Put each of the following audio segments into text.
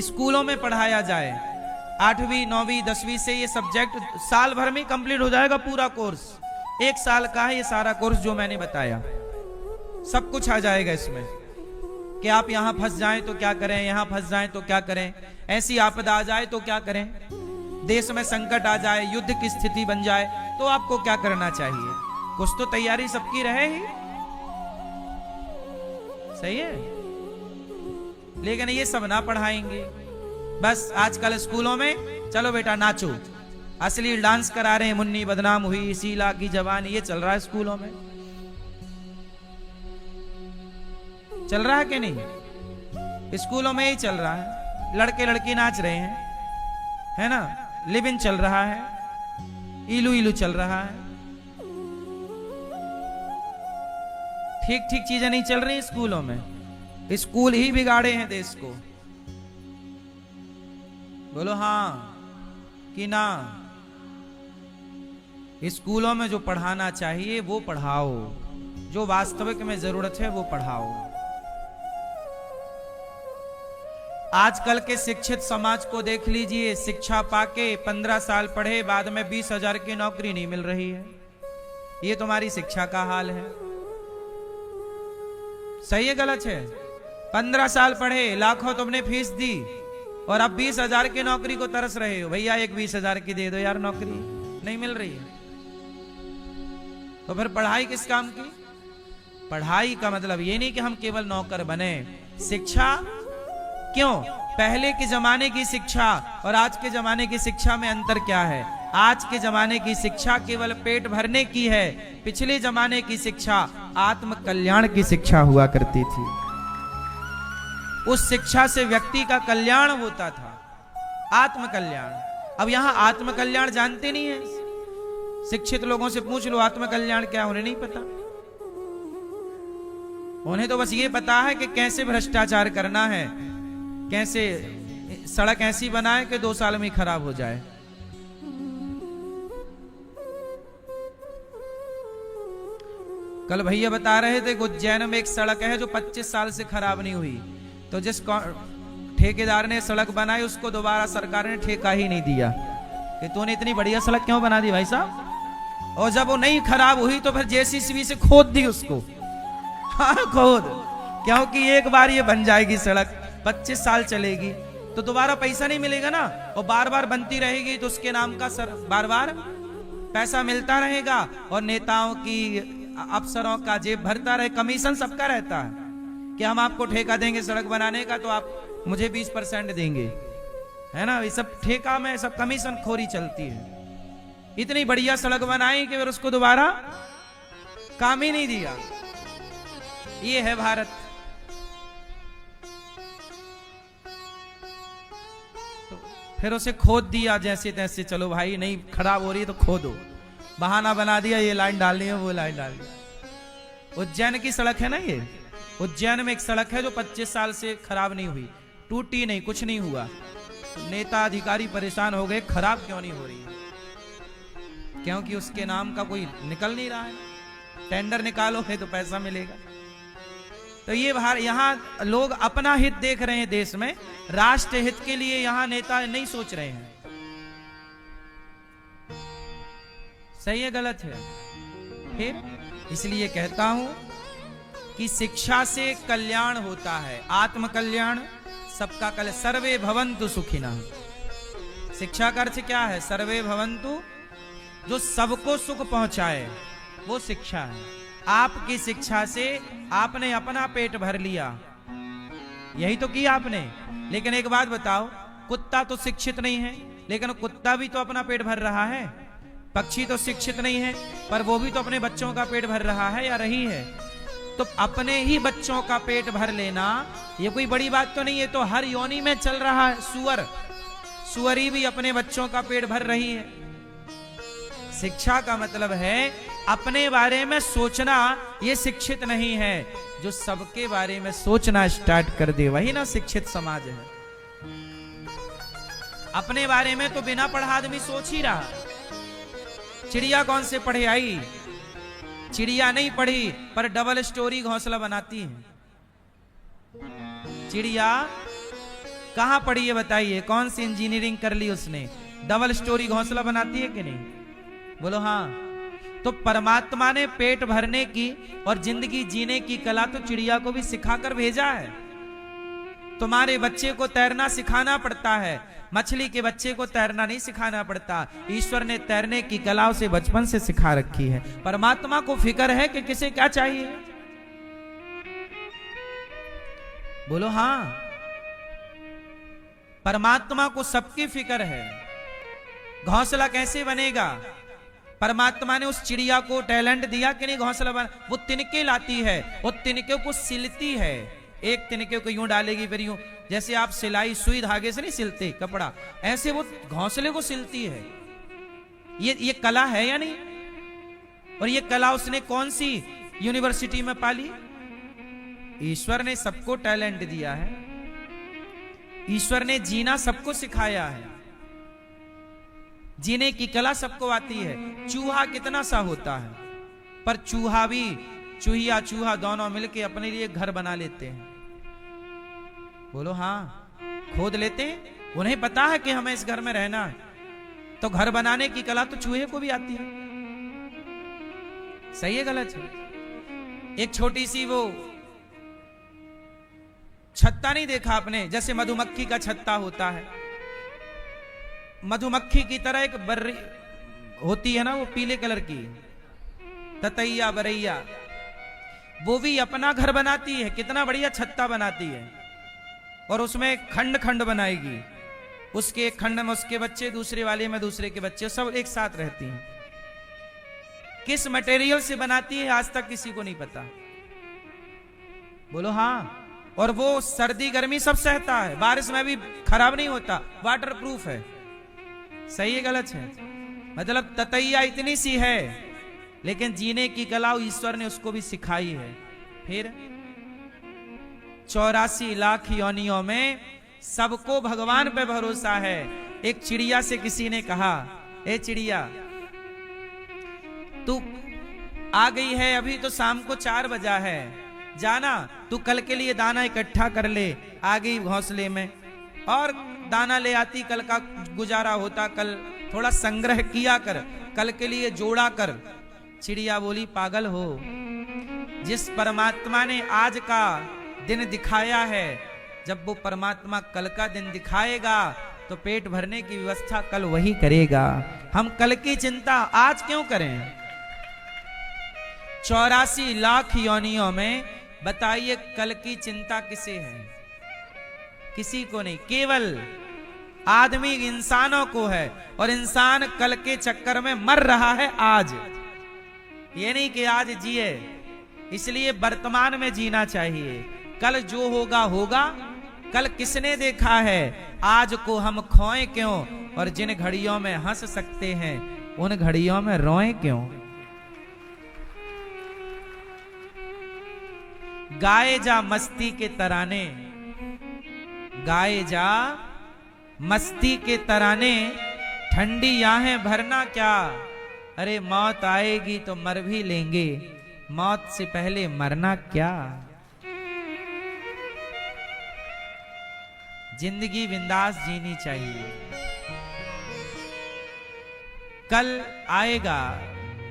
स्कूलों में पढ़ाया जाए। 8वीं 9वीं 10वीं से ये सब्जेक्ट साल भर में कंप्लीट हो जाएगा। पूरा कोर्स 1 साल का है ये सारा कोर्स जो मैंने बताया, सब कुछ आ जाएगा इसमें कि आप यहां फंस जाएं तो क्या करें, यहां फंस जाएं तो क्या करें, ऐसी आपदा आ जाए तो क्या करें, देश में संकट आ जाए, युद्ध की स्थिति बन जाए तो आपको क्या करना चाहिए। कुछ तो तैयारी सबकी रहे ही, सही है। लेकिन ये सब ना पढ़ाएंगे, बस आजकल स्कूलों में चलो बेटा नाचो, असली डांस करा रहे हैं, मुन्नी बदनाम हुई, शीला की जवानी, ये चल रहा है स्कूलों में। चल रहा है कि नहीं? स्कूलों में ही चल रहा है, लड़के लड़की नाच रहे हैं, है ना, लिविन चल रहा है, इलू इलू चल रहा है। ठीक ठीक चीजें नहीं चल रही स्कूलों में, स्कूल ही बिगाड़े हैं देश को। बोलो हाँ कि ना? स्कूलों में जो पढ़ाना चाहिए वो पढ़ाओ, जो वास्तविक में जरूरत है वो पढ़ाओ। आजकल के शिक्षित समाज को देख लीजिए, शिक्षा पाके 15 साल पढ़े, बाद में 20,000 की नौकरी नहीं मिल रही है। ये तुम्हारी शिक्षा का हाल है। सही है गलत है? 15 साल पढ़े, लाखों तुमने फीस दी और अब 20,000 की नौकरी को तरस रहे हो। भैया एक 20,000 की दे दो यार, नौकरी नहीं मिल रही है तो फिर पढ़ाई किस काम की? पढ़ाई का मतलब ये नहीं कि हम केवल नौकर बने। शिक्षा क्यों? पहले के जमाने की शिक्षा और आज के जमाने की शिक्षा में अंतर क्या है? आज के जमाने की शिक्षा केवल पेट भरने की है, पिछले जमाने की शिक्षा आत्म कल्याण की शिक्षा हुआ करती थी। उस शिक्षा से व्यक्ति का कल्याण होता था, आत्म कल्याण। अब यहां आत्म कल्याण जानते नहीं है। शिक्षित लोगों से पूछ लो आत्म कल्याण क्या, उन्हें नहीं पता। उन्हें तो बस ये पता है कि कैसे भ्रष्टाचार करना है, कैसे सड़क ऐसी बनाए कि 2 साल में खराब हो जाए। कल भैया बता रहे थे उज्जैन में एक सड़क है जो 25 साल से खराब नहीं हुई, तो जिस ठेकेदार ने सड़क बनाई उसको दोबारा सरकार ने ठेका ही नहीं दिया कि तूने इतनी बढ़िया सड़क क्यों बना दी भाई साहब। और जब वो नहीं खराब हुई तो फिर जेसीबी से खोद दी उसको। हाँ खोद, क्योंकि एक बार ये बन जाएगी सड़क, 25 साल चलेगी तो दोबारा पैसा नहीं मिलेगा ना, और बार बार बनती रहेगी तो उसके नाम का बार बार पैसा मिलता रहेगा और नेताओं की अफसरों का जेब भरता रहे। कमीशन सबका रहता है कि हम आपको ठेका देंगे सड़क बनाने का तो आप मुझे 20% देंगे, है ना। ये सब ठेका में सब कमीशन खोरी चलती है। इतनी बढ़िया सड़क बनाई कि फिर उसको दोबारा काम ही नहीं दिया। ये है भारत। तो फिर उसे खोद दिया जैसे तैसे, चलो भाई नहीं खराब हो रही है तो खोदो, बहाना बना दिया, ये लाइन डालनी है वो लाइन डालनी है। उज्जैन की सड़क है ना, ये उज्जैन में एक सड़क है जो 25 साल से खराब नहीं हुई, टूटी नहीं, कुछ नहीं हुआ। तो नेता अधिकारी परेशान हो गए, खराब क्यों नहीं हो रही है? क्योंकि उसके नाम का कोई निकल नहीं रहा है। टेंडर निकालोगे तो पैसा मिलेगा। तो ये यहाँ लोग अपना हित देख रहे हैं देश में, राष्ट्र हित के लिए यहाँ नेता नहीं सोच रहे हैं। सही है गलत है? फिर इसलिए कहता हूं कि शिक्षा से कल्याण होता है, आत्म कल्याण, सबका कल्याण। सर्वे भवन्तु सुखिनः। शिक्षा का अर्थ क्या है? सर्वे भवन्तु, जो सबको सुख पहुंचाए, वो शिक्षा है। आपकी शिक्षा से आपने अपना पेट भर लिया, यही तो किया आपने। लेकिन एक बात बताओ, कुत्ता तो शिक्षित नहीं है लेकिन कुत्ता भी तो अपना पेट भर रहा है। पक्षी तो शिक्षित नहीं है पर वो भी तो अपने बच्चों का पेट भर रहा है या रही है। तो अपने ही बच्चों का पेट भर लेना ये कोई बड़ी बात तो नहीं है। तो हर योनि में चल रहा है। सुअरी भी अपने बच्चों का पेट भर रही है। शिक्षा का मतलब है अपने बारे में सोचना, ये शिक्षित नहीं है। जो सबके बारे में सोचना स्टार्ट कर दे वही ना शिक्षित समाज है। अपने बारे में तो बिना पढ़ा आदमी सोच ही रहा। चिड़िया कौन से पढ़े आई? चिड़िया नहीं पढ़ी पर डबल स्टोरी घोंसला बनाती है। चिड़िया कहां पढ़ी है बताइए, कौन सी इंजीनियरिंग कर ली उसने? डबल स्टोरी घोंसला बनाती है कि नहीं? बोलो हाँ। तो परमात्मा ने पेट भरने की और जिंदगी जीने की कला तो चिड़िया को भी सिखाकर भेजा है। तुम्हारे बच्चे को तैरना सिखाना पड़ता है, मछली के बच्चे को तैरना नहीं सिखाना पड़ता। ईश्वर ने तैरने की कला उसे बचपन से सिखा रखी है। परमात्मा को फिक्र है कि किसे क्या चाहिए। बोलो हाँ। परमात्मा को सबकी फिक्र है। घोंसला कैसे बनेगा? परमात्मा ने उस चिड़िया को टैलेंट दिया कि नहीं घोंसला बना? वो तिनके लाती है, वो तिनके को सिलती है। एक तिनके को यूं डालेगी, फिर यूं, जैसे आप सिलाई सुई धागे से नहीं सिलते कपड़ा, ऐसे वो घोंसले को सिलती है। ये कला है या नहीं? और ये कला उसने कौन सी यूनिवर्सिटी में पाली? ईश्वर ने सबको टैलेंट दिया है। ईश्वर ने जीना सबको सिखाया है। जीने की कला सबको आती है। चूहा कितना सा होता है, पर चूहा भी, चूहिया चूहा दोनों मिलके अपने लिए घर बना लेते हैं। बोलो हाँ, खोद लेते हैं। उन्हें पता है कि हमें इस घर में रहना है, तो घर बनाने की कला तो चूहे को भी आती है। सही है गलत है? एक छोटी सी वो छत्ता नहीं देखा आपने, जैसे मधुमक्खी का छत्ता होता है, मधुमक्खी की तरह एक बर्री होती है ना, वो पीले कलर की ततैया बरैया, वो भी अपना घर बनाती है। कितना बढ़िया छत्ता बनाती है, और उसमें खंड खंड बनाएगी। उसके एक खंड में उसके बच्चे, दूसरे वाले में दूसरे के बच्चे, सब एक साथ रहती हैं। किस मटेरियल से बनाती है आज तक किसी को नहीं पता। बोलो हाँ। और वो सर्दी गर्मी सब सहता है, बारिश में भी खराब नहीं होता, वाटर प्रूफ है। सही है गलत है? मतलब ततैया इतनी सी है, लेकिन जीने की कला ईश्वर ने उसको भी सिखाई है। फिर 84 लाख योनियों में सबको भगवान पे भरोसा है। एक चिड़िया से किसी ने कहा, ए चिड़िया, तू आ गई है, अभी तो शाम को 4 बजा है, जाना तू कल के लिए दाना इकट्ठा कर ले। आ गई घोंसले में और दाना ले आती, कल का गुजारा होता, कल थोड़ा संग्रह किया कर, कल के लिए जोड़ा कर। चिड़िया बोली, पागल हो, जिस परमात्मा ने आज का दिन दिखाया है, जब वो परमात्मा कल का दिन दिखाएगा तो पेट भरने की व्यवस्था कल वही करेगा। हम कल की चिंता आज क्यों करें? 84 लाख योनियों में बताइए कल की चिंता किसे है? किसी को नहीं, केवल आदमी इंसानों को है। और इंसान कल के चक्कर में मर रहा है आज। ये नहीं कि आज जिए, इसलिए वर्तमान में जीना चाहिए। कल जो होगा होगा, कल किसने देखा है? आज को हम खोएं क्यों? और जिन घड़ियों में हंस सकते हैं उन घड़ियों में रोएं क्यों? गाए जा मस्ती के तराने, गाए जा मस्ती के तराने, ठंडी आहें भरना क्या? अरे मौत आएगी तो मर भी लेंगे, मौत से पहले मरना क्या? जिंदगी बिंदास जीनी चाहिए। कल आएगा,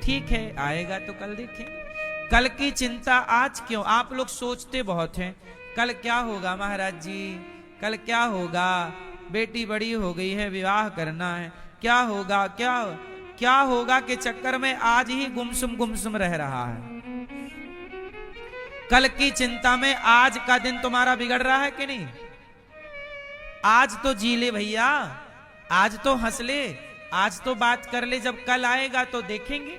ठीक है, आएगा तो कल देखेंगे। कल की चिंता आज क्यों? आप लोग सोचते बहुत हैं, कल क्या होगा महाराज जी, कल क्या होगा, बेटी बड़ी हो गई है, विवाह करना है, क्या होगा, क्या होगा के चक्कर में आज ही गुमसुम रह रहा है। कल की चिंता में आज का दिन तुम्हारा बिगड़ रहा है कि नहीं? आज तो जी ले भैया, आज तो हंस ले, आज तो बात कर ले, जब कल आएगा तो देखेंगे।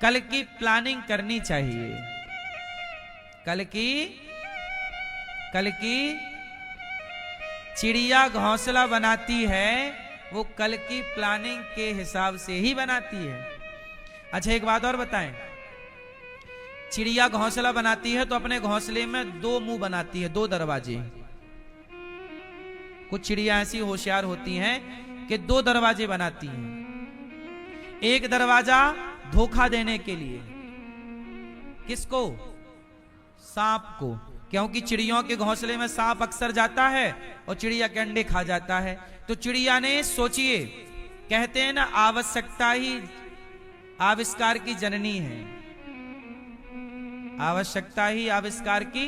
कल की प्लानिंग करनी चाहिए। कल की चिड़िया घोंसला बनाती है, वो कल की प्लानिंग के हिसाब से ही बनाती है। अच्छा एक बात और बताएं, चिड़िया घोंसला बनाती है तो अपने घोंसले में 2 मुंह बनाती है, 2 दरवाजे। कुछ चिड़िया ऐसी होशियार होती हैं कि 2 दरवाजे बनाती हैं। एक दरवाजा धोखा देने के लिए, किसको? सांप को। क्योंकि चिड़ियों के घोंसले में सांप अक्सर जाता है और चिड़िया के अंडे खा जाता है। तो चिड़िया ने, सोचिए, कहते हैं ना आवश्यकता ही आविष्कार की जननी है, आवश्यकता ही आविष्कार की।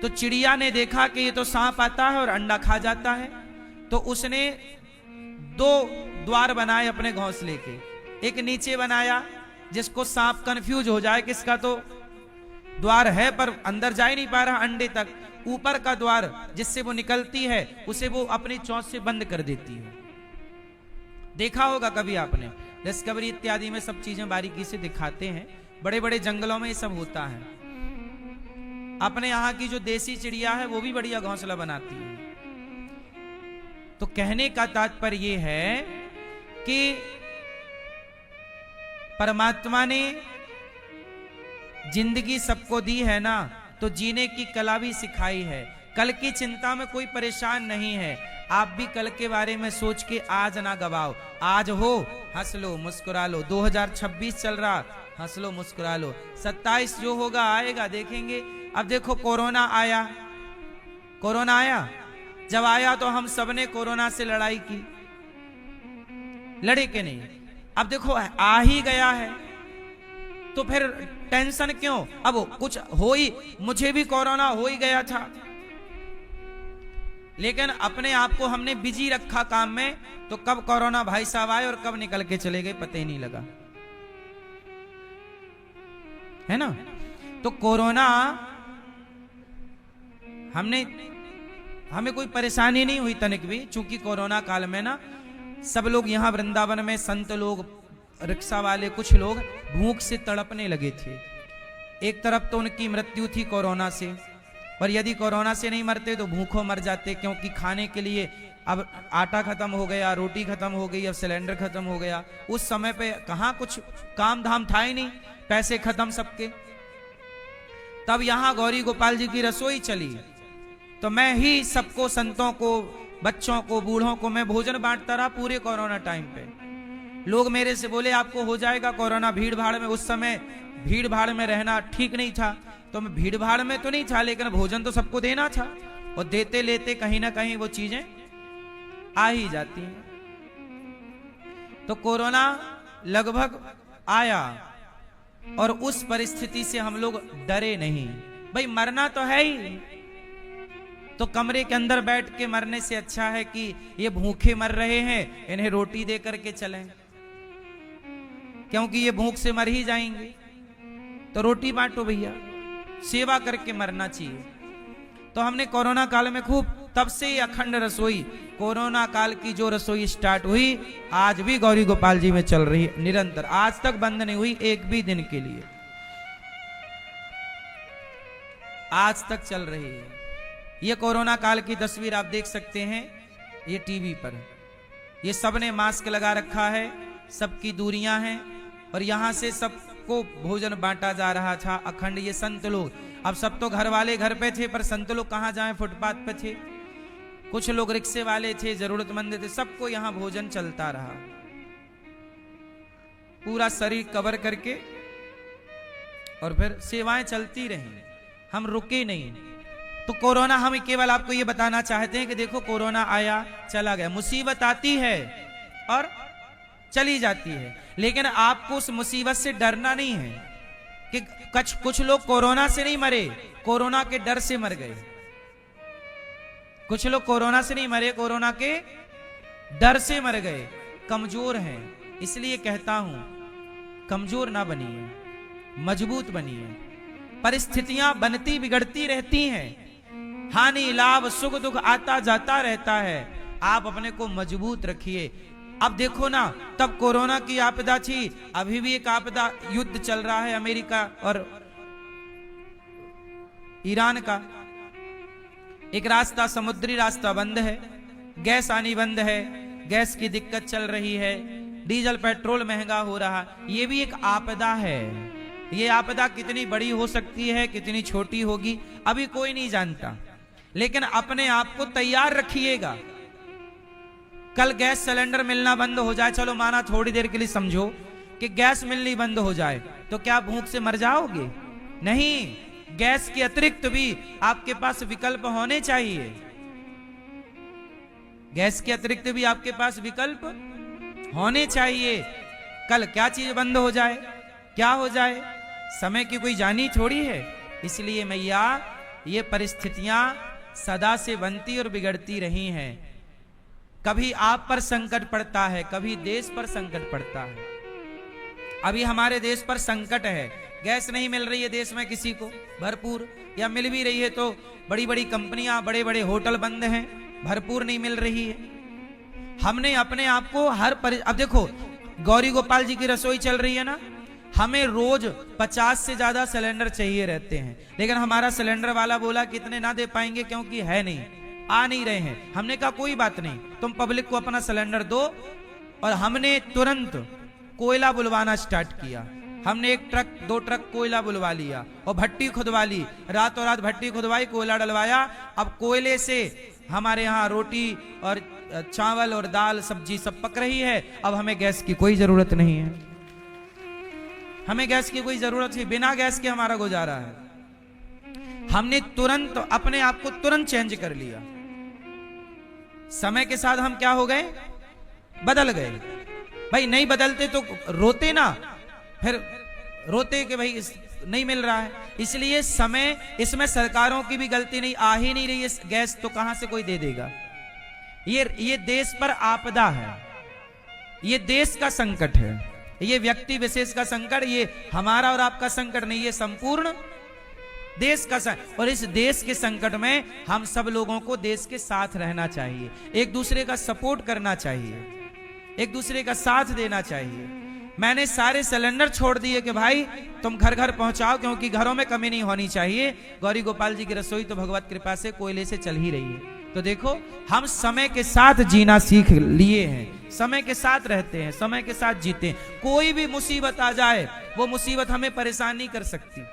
तो चिड़िया ने देखा कि ये तो सांप आता है और अंडा खा जाता है, तो उसने 2 द्वार बनाए अपने घोंसले के। एक नीचे बनाया जिसको सांप कंफ्यूज हो जाए, किसका तो द्वार है पर अंदर जा ही नहीं पा रहा अंडे तक। ऊपर का द्वार जिससे वो निकलती है उसे वो अपनी चोंच से बंद कर देती है। देखा होगा कभी आपने, डिस्कवरी इत्यादि में सब चीजें बारीकी से दिखाते हैं। बड़े बड़े जंगलों में ये सब होता है। अपने यहाँ की जो देसी चिड़िया है वो भी बढ़िया घोंसला बनाती है। तो कहने का तात्पर्य ये है कि परमात्मा ने जिंदगी सबको दी है ना, तो जीने की कला भी सिखाई है। कल की चिंता में कोई परेशान नहीं है। आप भी कल के बारे में सोच के आज ना गवाओ। आज हो, हंस लो, मुस्कुरा लो। 2026 चल रहा, हंस लो, मुस्कुरा लो। 27 जो होगा आएगा, देखेंगे। अब देखो कोरोना आया, कोरोना आया, जब आया तो हम सबने कोरोना से लड़ाई की, लड़े के नहीं। अब देखो आ ही गया है तो फिर टेंशन क्यों? अब कुछ हो ही, मुझे भी कोरोना हो ही गया था, लेकिन अपने आप को हमने बिजी रखा काम में, तो कब कोरोना भाई साहब आए और कब निकल के चले गए पता ही नहीं लगा, है ना। तो कोरोना हमें कोई परेशानी नहीं हुई तनिक भी, चूंकि कोरोना काल में ना सब लोग यहां वृंदावन में, संत लोग, रिक्शा वाले, कुछ लोग भूख से तड़पने लगे थे। एक तरफ तो उनकी मृत्यु थी कोरोना से, पर यदि कोरोना से नहीं मरते तो भूखों मर जाते, क्योंकि खाने के लिए अब आटा खत्म हो गया, रोटी खत्म हो गई, अब सिलेंडर खत्म हो गया। उस समय पे कहां कुछ काम धाम था ही नहीं, पैसे खत्म सबके। तब यहां गौरी गोपाल जी की रसोई चली, तो मैं ही सबको, संतों को, बच्चों को, बूढ़ों को मैं भोजन बांटता रहा पूरे कोरोना टाइम पे। लोग मेरे से बोले आपको हो जाएगा कोरोना, भीड़ भाड़ में। उस समय भीड़ भाड़ में रहना ठीक नहीं था, तो मैं भीड़ भाड़ में तो नहीं था, लेकिन भोजन तो सबको देना था, और देते लेते कहीं ना कहीं वो चीजें आ ही जाती हैं। तो कोरोना लगभग आया, और उस परिस्थिति से हम लोग डरे नहीं। भाई मरना तो है ही, तो कमरे के अंदर बैठ के मरने से अच्छा है कि ये भूखे मर रहे हैं, इन्हें रोटी दे करके चलें, क्योंकि ये भूख से मर ही जाएंगे। तो रोटी बांटो भैया, सेवा करके मरना चाहिए। तो हमने कोरोना काल में खूब, तब से ही अखंड रसोई, कोरोना काल की जो रसोई स्टार्ट हुई, आज भी गौरी गोपाल जी में चल रही है निरंतर, आज तक बंद नहीं हुई एक भी दिन के लिए, आज तक चल रही है। ये कोरोना काल की तस्वीर आप देख सकते हैं, ये टीवी पर। ये सबने मास्क लगा रखा है, सबकी दूरियां हैं, और यहां से सबको भोजन बांटा जा रहा था अखंड। ये संत लोग, अब सब तो घर वाले घर पे थे, पर संत लोग कहां जाएं, फुटपाथ पे थे, कुछ लोग रिक्शे वाले थे, जरूरतमंद थे, सबको यहां भोजन चलता रहा, पूरा शरीर कवर करके, और फिर सेवाएं चलती रही, हम रुके नहीं। तो कोरोना, हम केवल आपको ये बताना चाहते हैं कि देखो कोरोना आया चला गया, मुसीबत आती है और चली जाती है, लेकिन आपको उस मुसीबत से डरना नहीं है। कि कुछ लोग कोरोना से नहीं मरे, कोरोना के डर से मर गए। कुछ लोग कोरोना से नहीं मरे, कोरोना के डर से मर गए, कमजोर हैं। इसलिए कहता हूं, कमजोर ना बनिए, मजबूत बनिए। परिस्थितियां बनती बिगड़ती रहती हैं, हानि लाभ सुख दुख आता जाता रहता है, आप अपने को मजबूत रखिए। अब देखो ना, तब कोरोना की आपदा थी, अभी भी एक आपदा, युद्ध चल रहा है अमेरिका और ईरान का। एक रास्ता, समुद्री रास्ता बंद है, गैस आनी बंद है, गैस की दिक्कत चल रही है, डीजल पेट्रोल महंगा हो रहा, ये भी एक आपदा है। ये आपदा कितनी बड़ी हो सकती है, कितनी छोटी होगी, अभी कोई नहीं जानता, लेकिन अपने आप को तैयार रखिएगा। कल गैस सिलेंडर मिलना बंद हो जाए, चलो माना थोड़ी देर के लिए समझो कि गैस मिलनी बंद हो जाए, तो क्या भूख से मर जाओगे? नहीं, गैस के अतिरिक्त भी आपके पास विकल्प होने चाहिए। गैस के अतिरिक्त भी आपके पास विकल्प होने चाहिए। कल क्या चीज बंद हो जाए, क्या हो जाए, समय की कोई जानी थोड़ी है। इसलिए मैया ये परिस्थितियां सदा से बनती और बिगड़ती रही हैं। कभी आप पर संकट पड़ता है, कभी देश पर संकट पड़ता है। अभी हमारे देश पर संकट है, गैस नहीं मिल रही है देश में किसी को भरपूर, या मिल भी रही है तो बड़ी बड़ी कंपनियां, बड़े बड़े होटल बंद हैं, भरपूर नहीं मिल रही है। हमने अपने आप को अब देखो, गौरी गोपाल जी की रसोई चल रही है ना, हमें रोज 50 से ज्यादा सिलेंडर चाहिए रहते हैं, लेकिन हमारा सिलेंडर वाला बोला कि इतने ना दे पाएंगे क्योंकि है नहीं, आ नहीं रहे हैं। हमने कहा कोई बात नहीं, तुम पब्लिक को अपना सिलेंडर दो। और हमने तुरंत कोयला बुलवाना स्टार्ट किया। हमने 1 ट्रक 2 ट्रक कोयला बुलवा लिया और भट्टी खुदवा ली, रातों रात भट्टी खुदवाई, कोयला डलवाया। अब कोयले से हमारे यहाँ रोटी और चावल और दाल सब्जी सब पक रही है। अब हमें गैस की कोई जरूरत नहीं है, हमें गैस की कोई जरूरत नहीं, बिना गैस के हमारा गुजारा है। हमने तुरंत अपने आप को तुरंत चेंज कर लिया। समय के साथ हम क्या हो गए, बदल गए। भाई नहीं बदलते तो रोते ना, फिर रोते कि भाई नहीं मिल रहा है। इसलिए समय, इसमें सरकारों की भी गलती नहीं, आ ही नहीं रही है गैस तो कहां से कोई दे देगा। ये देश पर आपदा है, ये देश का संकट है, ये व्यक्ति विशेष का संकट, ये हमारा और आपका संकट नहीं, ये संपूर्ण देश का संकट। और इस देश के संकट में हम सब लोगों को देश के साथ रहना चाहिए, एक दूसरे का सपोर्ट करना चाहिए, एक दूसरे का साथ देना चाहिए। मैंने सारे सिलेंडर छोड़ दिए कि भाई तुम घर घर पहुंचाओ, क्योंकि घरों में कमी नहीं होनी चाहिए। गौरी गोपाल जी की रसोई तो भगवत कृपा से कोयले से चल ही रही है। तो देखो, हम समय के साथ जीना सीख लिए हैं, समय के साथ रहते हैं, समय के साथ जीते हैं। कोई भी मुसीबत आ जाए, वो मुसीबत हमें परेशान नहीं कर सकती।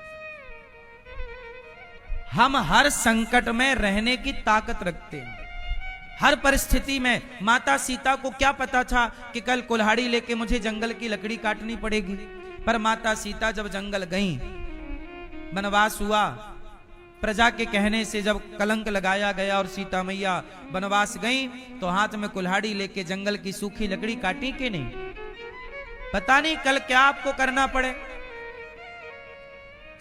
हम हर संकट में रहने की ताकत रखते हैं, हर परिस्थिति में। माता सीता को क्या पता था कि कल कुल्हाड़ी लेके मुझे जंगल की लकड़ी काटनी पड़ेगी, पर माता सीता जब जंगल गईं, वनवास हुआ, प्रजा के कहने से जब कलंक लगाया गया और सीता मैया वनवास गईं, तो हाथ में कुल्हाड़ी लेके जंगल की सूखी लकड़ी काटी कि नहीं, पता नहीं कल क्या आपको करना पड़े।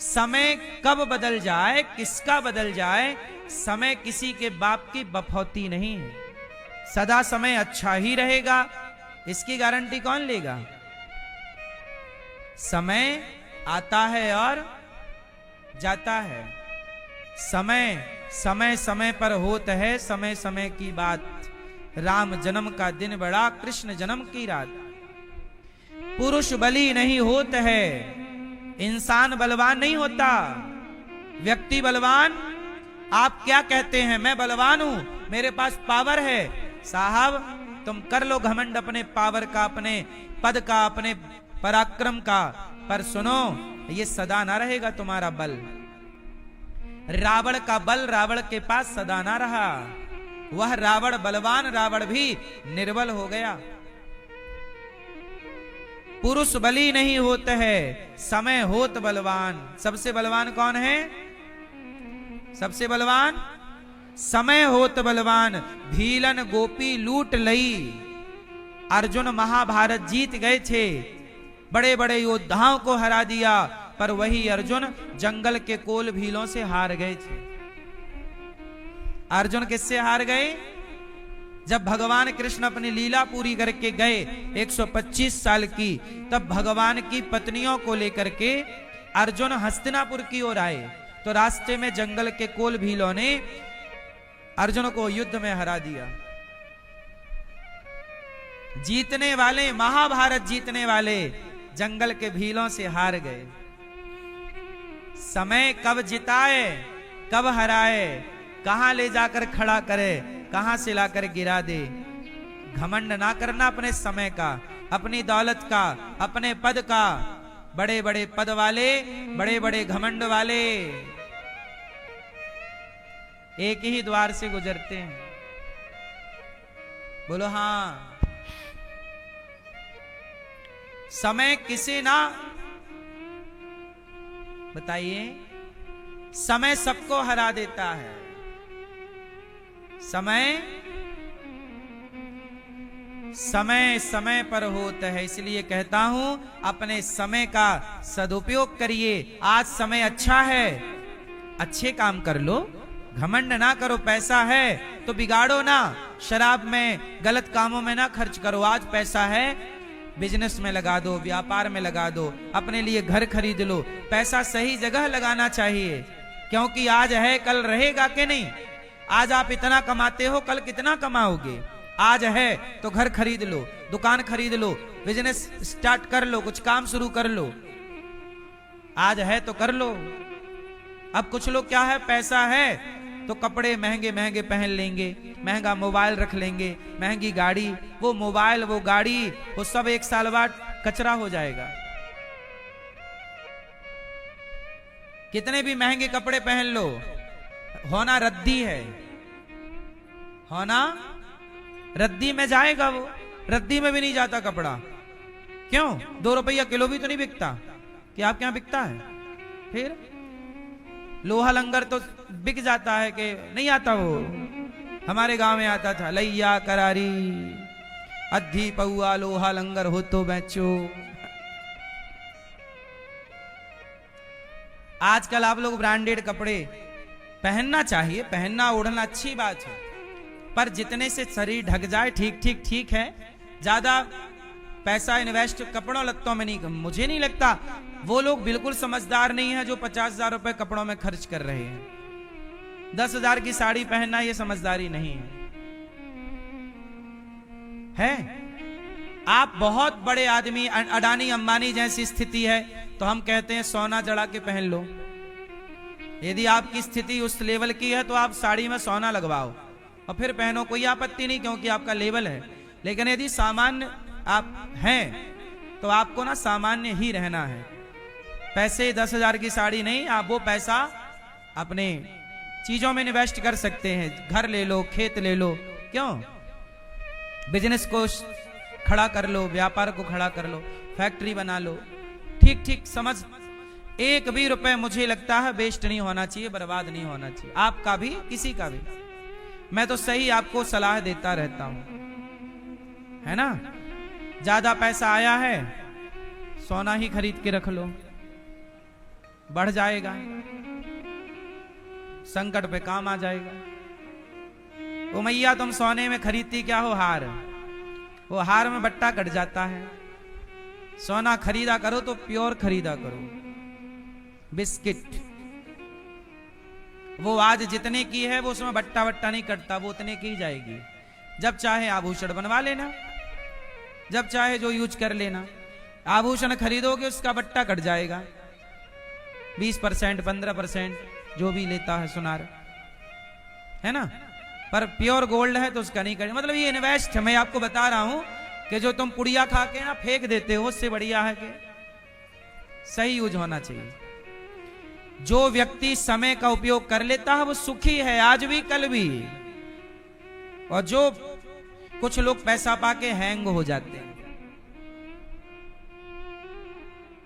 समय कब बदल जाए, किसका बदल जाए, समय किसी के बाप की बफौती नहीं है। सदा समय अच्छा ही रहेगा, इसकी गारंटी कौन लेगा। समय आता है और जाता है, समय समय समय पर होता है, समय समय की बात। राम जन्म का दिन बड़ा, कृष्ण जन्म की रात। पुरुष बली नहीं होता है, इंसान बलवान नहीं होता, व्यक्ति बलवान। आप क्या कहते हैं, मैं बलवान हूं, मेरे पास पावर है। साहब तुम कर लो घमंड अपने पावर का, अपने पद का, अपने पराक्रम का, पर सुनो ये सदा ना रहेगा तुम्हारा बल। रावण का बल रावण के पास सदा ना रहा, वह रावण बलवान, रावण भी निर्बल हो गया। पुरुष बली नहीं होता है, समय होत बलवान। सबसे बलवान कौन है, सबसे बलवान समय होत बलवान। भीलन गोपी लूट लई, अर्जुन महाभारत जीत गए थे, बड़े बड़े योद्धाओं को हरा दिया, पर वही अर्जुन जंगल के कोल भीलों से हार गए थे। अर्जुन किससे हार गए, जब भगवान कृष्ण अपनी लीला पूरी करके गए 125 साल की, तब भगवान की पत्नियों को लेकर के अर्जुन हस्तिनापुर की ओर आए, तो रास्ते में जंगल के कोल भीलों ने अर्जुन को युद्ध में हरा दिया। जीतने वाले, महाभारत जीतने वाले जंगल के भीलों से हार गए। समय कब जिताए, कब हराए, कहां ले जाकर खड़ा करे, कहां से लाकर गिरा दे। घमंड ना करना अपने समय का, अपनी दौलत का, अपने पद का। बड़े बड़े पद वाले, बड़े बड़े घमंड वाले एक ही द्वार से गुजरते हैं। बोलो हां। समय किसे ना, बताइए, समय सबको हरा देता है। समय समय समय पर होता है, इसलिए कहता हूं अपने समय का सदुपयोग करिए। आज समय अच्छा है, अच्छे काम कर लो, घमंड ना करो। पैसा है तो बिगाड़ो ना, शराब में गलत कामों में ना खर्च करो। आज पैसा है, बिजनेस में लगा दो, व्यापार में लगा दो, अपने लिए घर खरीद लो। पैसा सही जगह लगाना चाहिए, क्योंकि आज है कल रहेगा कि नहीं। आज आप इतना कमाते हो, कल कितना कमाओगे। आज है तो घर खरीद लो, दुकान खरीद लो, बिजनेस स्टार्ट कर लो, कुछ काम शुरू कर लो। आज है तो कर लो। अब कुछ लोग क्या है, पैसा है तो कपड़े महंगे महंगे पहन लेंगे, महंगा मोबाइल रख लेंगे, महंगी गाड़ी। वो मोबाइल, वो गाड़ी, वो सब एक साल बाद कचरा हो जाएगा। कितने भी महंगे कपड़े पहन लो, होना रद्दी है, होना रद्दी में जाएगा। वो रद्दी में भी नहीं जाता कपड़ा। क्यों? 2 रुपया किलो भी तो नहीं बिकता कि आपके यहां बिकता है। फिर लोहा लंगर तो बिक जाता है कि नहीं आता। वो हमारे गांव में आता था, लैया करारी अद्धी पौआ लोहा लंगर हो तो बेचो। आजकल आप लोग ब्रांडेड कपड़े पहनना चाहिए, पहनना ओढ़ना अच्छी बात है, पर जितने से शरीर ढक जाए ठीक ठीक ठीक है। ज्यादा पैसा इन्वेस्ट कपड़ों लत्तों में नहीं, मुझे नहीं लगता वो लोग बिल्कुल समझदार नहीं है जो 50,000 रुपए कपड़ों में खर्च कर रहे हैं। 10,000 की साड़ी पहनना ये समझदारी नहीं है। आप बहुत बड़े आदमी, अडानी अंबानी जैसी स्थिति है तो हम कहते हैं सोना जड़ा के पहन लो। यदि आपकी स्थिति उस लेवल की है तो आप साड़ी में सोना लगवाओ और फिर पहनो, कोई आपत्ति नहीं, क्योंकि आपका लेवल है। लेकिन यदि सामान्य आप हैं तो आपको ना सामान्य ही रहना है। पैसे 10,000 की साड़ी नहीं, आप वो पैसा अपने चीजों में इन्वेस्ट कर सकते हैं। घर ले लो, खेत ले लो, क्यों? बिजनेस को खड़ा कर लो, व्यापार को खड़ा कर लो, फैक्ट्री बना लो। ठीक ठीक समझ। एक भी रुपए मुझे लगता है वेस्ट नहीं होना चाहिए, बर्बाद नहीं होना चाहिए, आपका भी किसी का भी। मैं तो सही आपको सलाह देता रहता हूं, है ना। ज्यादा पैसा आया है, सोना ही खरीद के रख लो, बढ़ जाएगा, संकट पे काम आ जाएगा। ओ मैया, तुम सोने में खरीदती क्या हो? हार। वो हार में बट्टा कट जाता है। सोना खरीदा करो तो प्योर खरीदा करो। बिस्किट वो आज जितने की है वो उसमें बट्टा बट्टा नहीं कटता, वो उतने की जाएगी। जब चाहे आभूषण बनवा लेना, जब चाहे जो यूज कर लेना। आभूषण खरीदोगे उसका बट्टा कट जाएगा, 20% 15% जो भी लेता है सुनार, है ना। पर प्योर गोल्ड है तो उसका नहीं कटे। मतलब ये इन्वेस्ट, मैं आपको बता रहा हूं कि जो तुम पुड़िया खा के ना फेंक देते हो, उससे बढ़िया है कि सही यूज होना चाहिए। जो व्यक्ति समय का उपयोग कर लेता है वो सुखी है, आज भी कल भी। और जो कुछ लोग पैसा पाके हैंग हो जाते हैं।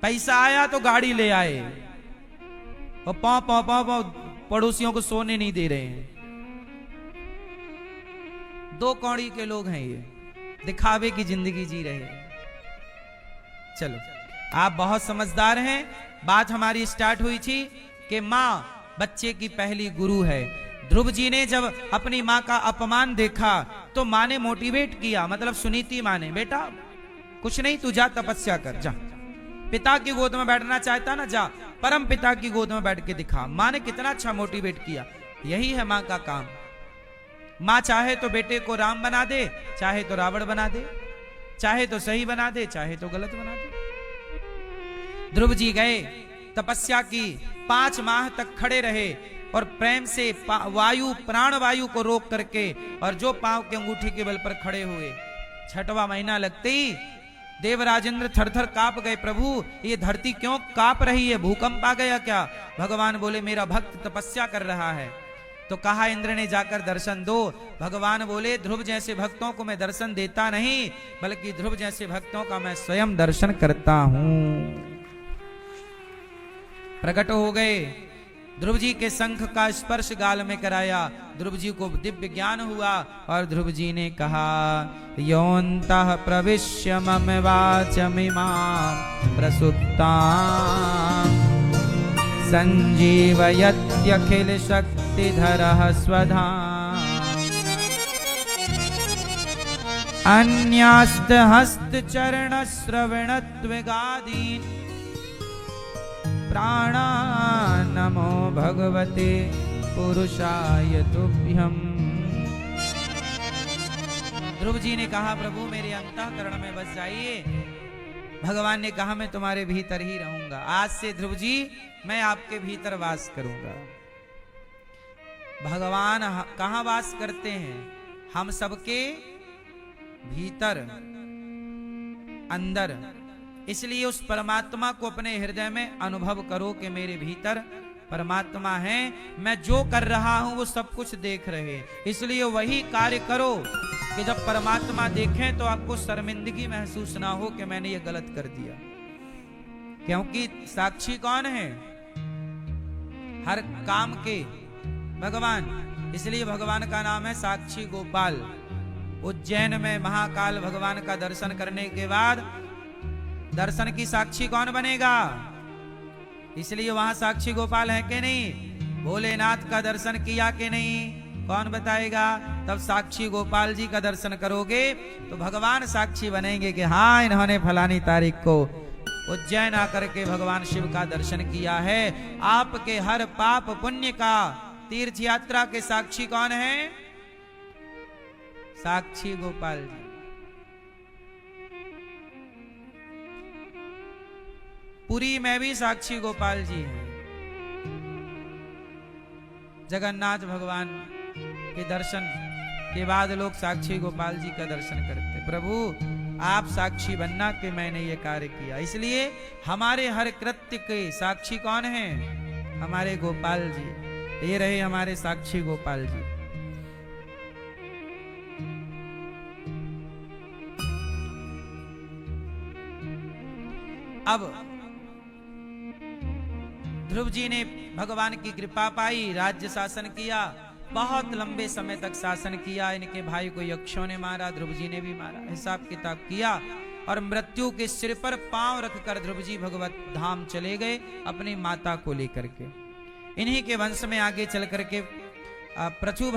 पैसा आया तो गाड़ी ले आए और पाँव पाँव पाँव पाँव पड़ोसियों को सोने नहीं दे रहे हैं। 2 कौड़ी के लोग हैं ये, दिखावे की जिंदगी जी रहे हैं। चलो, आप बहुत समझदार हैं। बात हमारी स्टार्ट हुई थी कि माँ बच्चे की पहली गुरु है। ध्रुव जी ने जब अपनी माँ का अपमान देखा तो माँ ने मोटिवेट किया, मतलब सुनीति माँ ने, बेटा कुछ नहीं, तू जा तपस्या कर, जा। पिता की गोद में बैठना चाहता ना, जा परम पिता की गोद में बैठ के दिखा। माँ ने कितना अच्छा मोटिवेट किया। यही है माँ का काम। माँ चाहे तो बेटे को राम बना दे, चाहे तो रावण बना दे, चाहे तो सही बना दे, चाहे तो गलत बना दे। ध्रुव जी गए, तपस्या की, 5 माह तक खड़े रहे और प्रेम से वायु, प्राण वायु को रोक करके, और जो पांव के अंगूठी के बल पर खड़े हुए। 6वां महीना लगते ही देवराजेंद्र थर-थर कांप गए। प्रभु, ये धरती क्यों कांप रही है? भूकंप आ गया क्या? भगवान बोले, मेरा भक्त तपस्या कर रहा है। तो कहा इंद्र ने जाकर दर्शन दो। भगवान बोले, ध्रुव जैसे भक्तों को मैं दर्शन देता नहीं, बल्कि ध्रुव जैसे भक्तों का मैं स्वयं दर्शन करता हूं। प्रकट हो गए। ध्रुव जी के शंख का स्पर्श गाल में कराया, ध्रुव जी को दिव्य ज्ञान हुआ और ध्रुव जी ने कहा, योऽन्तः प्रविश्य मम वाचमिमां प्रसुप्तां संजीवयत्यखिल शक्तिधरः स्वधाम् अन्यास्तहस्तचरणश्रवणत्वगादीन् प्राणा नमो भगवते पुरुषाय तुभ्यम्। ध्रुव जी ने कहा, प्रभु मेरे अंतःकरण में बस जाइए। भगवान ने कहा, मैं तुम्हारे भीतर ही रहूंगा। आज से ध्रुव जी मैं आपके भीतर वास करूंगा। भगवान कहाँ वास करते हैं? हम सबके भीतर, अंदर। इसलिए उस परमात्मा को अपने हृदय में अनुभव करो कि मेरे भीतर परमात्मा है, मैं जो कर रहा हूं वो सब कुछ देख रहे। इसलिए वही कार्य करो कि जब परमात्मा देखें तो आपको शर्मिंदगी महसूस ना हो कि मैंने ये गलत कर दिया। क्योंकि साक्षी कौन है? हर काम के भगवान। इसलिए भगवान का नाम है साक्षी गोपाल। उज्जैन में महाकाल भगवान का दर्शन करने के बाद दर्शन की साक्षी कौन बनेगा? इसलिए वहां साक्षी गोपाल है कि नहीं? भोलेनाथ का दर्शन किया कि नहीं? कौन बताएगा? तब साक्षी गोपाल जी का दर्शन करोगे तो भगवान साक्षी बनेंगे कि हाँ, इन्होंने फलानी तारीख को उज्जैन आकर के भगवान शिव का दर्शन किया है। आपके हर पाप पुण्य का तीर्थ यात्रा के साक्षी कौन है? साक्षी गोपाल जी। पुरी में भी साक्षी गोपाल जी हैं। जगन्नाथ भगवान के दर्शन के बाद लोग साक्षी गोपाल जी का दर्शन करते। प्रभु आप साक्षी बनना कि मैंने ये कार्य किया। इसलिए हमारे हर कृत्य के साक्षी कौन है? हमारे गोपाल जी। ये रहे हमारे साक्षी गोपाल जी। अब ध्रुव जी ने भगवान की कृपा पाई, राज्य शासन किया, बहुत लंबे समय तक शासन किया। इनके भाई को यक्षों ने मारा, ध्रुव जी ने भी मारा, हिसाब किताब किया और मृत्यु के सिर पर पांव रखकर ध्रुव जी भगवत धाम चले गए अपनी माता को लेकर के। इन्हीं के वंश में आगे चल करके पृथु